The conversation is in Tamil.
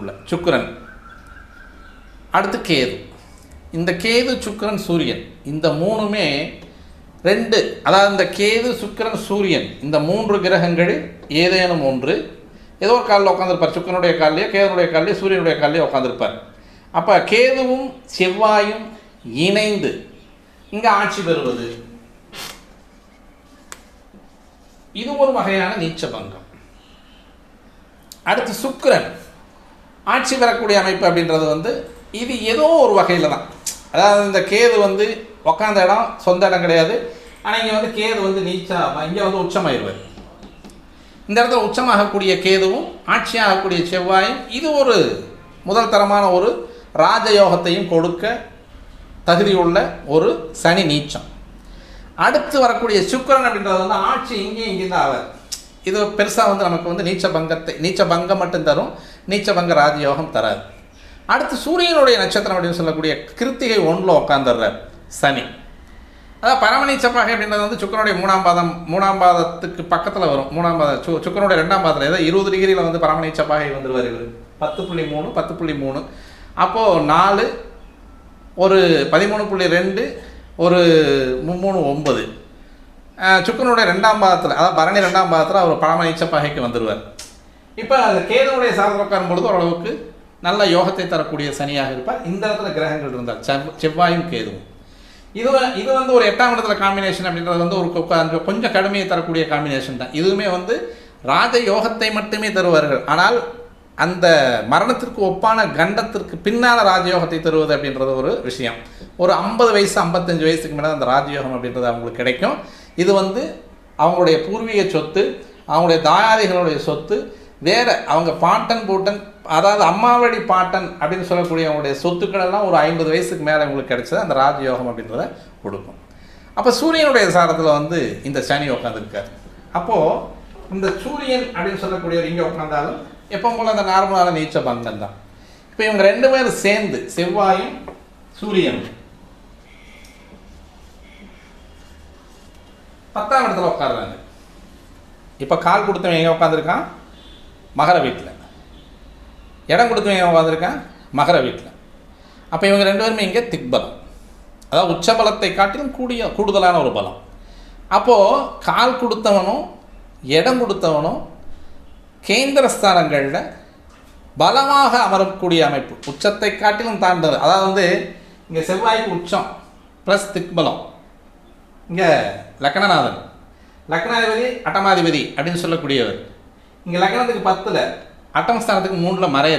உள்ள சுக்கிரன், அடுத்து கேது. இந்த கேது சுக்கிரன் சூரியன் இந்த மூணுமே ரெண்டு, அதாவது இந்த கேது சுக்கிரன் சூரியன் இந்த மூன்று கிரகங்களில் ஏதேனும் ஒன்று ஏதோ ஒரு காலில் உட்காந்துருப்பார். சுக்கிரனுடைய காலிலேயோ கேதுனுடைய காலிலேயோ சூரியனுடைய காலிலேயோ உட்காந்துருப்பார். அப்போ கேதுவும் செவ்வாயும் இணைந்து இங்கே ஆட்சி பெறுவது இது ஒரு வகையான நீச்ச பங்கம். அடுத்து சுக்கிரன் ஆட்சி பெறக்கூடிய அமைப்பு அப்படின்றது இது ஏதோ ஒரு வகையில் தான். அதாவது இந்த கேது உக்காந்த இடம் சொந்த இடம் கிடையாது. ஆனால் இங்கே கேது நீச்சா இங்கே உச்சமாயிருவார். இந்த இடத்துல உச்சமாகக்கூடிய கேதுவும் ஆட்சியாகக்கூடிய செவ்வாயும் இது ஒரு முதல் தரமான ஒரு ராஜயோகத்தையும் கொடுக்க தகுதியுள்ள ஒரு சனி நீச்சம். அடுத்து வரக்கூடிய சுக்கிரன் அப்படின்றது ஆட்சி இங்கேயும் தான் ஆவார். இது பெருசாக நமக்கு நீச்ச பங்கம் மட்டும் தரும், நீச்ச பங்க ராஜயோகம் தராது. அடுத்து சூரியனுடைய நட்சத்திரம் அப்படின்னு சொல்லக்கூடிய கிருத்திகை 1 உட்காந்துடுறார் சனி. அதாவது பரமநீச்சப்பாகை அப்படின்றது சுக்கிரனுடைய 3ஆம் பாதத்துக்கு பக்கத்தில் வரும். 3ஆம் பாதம் சுக்கிரனுடைய 2ஆம் பாதத்தில் ஏதோ 20 டிகிரியில் பரமநீச்சப்பாகை வந்துடுவார். இவர் 10.3 அப்போது 4 ஒரு 13.2 ஒரு 3 9 சுக்கிரனுடைய 2ஆம் பாதத்தில், அதாவது பரணி 2ஆம் பாதத்தில் அவர் பரமநீச்சப்பாகைக்கு வந்துடுவார். இப்போ அது கேதுனுடைய சாதத்தில் உட்காரும் பொழுது ஓரளவுக்கு நல்ல யோகத்தை தரக்கூடிய சனியாக இருப்பார். இந்த இடத்துல கிரகங்கள் இருந்தால் செவ்வாயும் கேதுவும் இது ஒரு 8ஆம் இடத்துல காம்பினேஷன் அப்படின்றது ஒரு கொஞ்சம் கடுமையை தரக்கூடிய காம்பினேஷன் தான். இதுவுமே ராஜ யோகத்தை மட்டுமே தருவார்கள். ஆனால் அந்த மரணத்திற்கு ஒப்பான கண்டத்திற்கு பின்னால் ராஜயோகத்தை தருவது அப்படின்றது ஒரு விஷயம். ஒரு 50 வயசு 55 வயசுக்கு மேலே அந்த ராஜயோகம் அப்படின்றது அவங்களுக்கு கிடைக்கும். இது அவங்களுடைய பூர்வீக சொத்து, அவங்களுடைய தாயாதிகளுடைய சொத்து, வேறு அவங்க பாட்டன் பூட்டன், அதாவது அம்மாவடி பாட்டன் அப்படின்னு சொல்லக்கூடிய அவங்களுடைய சொத்துக்கள் எல்லாம் ஒரு 50 வயசுக்கு மேலே உங்களுக்கு கிடைச்சது அந்த ராஜயோகம் அப்படின்றத கொடுக்கும். அப்போ சூரியனுடைய சாரத்தில் இந்த சனி உட்காந்துருக்கார். அப்போது இந்த சூரியன் அப்படின்னு சொல்லக்கூடியவர் இங்கே உட்காந்தாலும் எப்போ போல் அந்த நார்மலான நீச்ச பங்கம் தான். இப்போ இவங்க 2 பேரும் சேர்ந்து செவ்வாயும் சூரியனும் 10ஆம் இடத்துல உட்காடுறாங்க. இப்போ கால் கொடுத்தவன் எங்கே உட்காந்துருக்கான்? மகர வீட்டில். இடம் கொடுத்தவன் எங்கே உட்காந்துருக்கான்? மகர வீட்டில். அப்போ இவங்க 2 பேருமே இங்கே திக்பலம், அதாவது உச்சபலத்தை காட்டிலும் கூடுதலான ஒரு பலம். அப்போது கால் கொடுத்தவனும் இடம் கொடுத்தவனும் கேந்திரஸ்தானங்களில் பலமாக அமரக்கூடிய அமைப்பு, உச்சத்தை காட்டிலும் தாண்டது. அதாவது இங்கே செவ்வாய்க்கு உச்சம் ப்ளஸ் திக்பலம், இங்கே லக்னநாதன் லக்னாதிபதி அட்டமாதிபதி அப்படின்னு சொல்லக்கூடியவர். இங்கே லக்னத்துக்கு 10ல் அட்டமஸ்தானத்துக்கு 3ல் மறையிற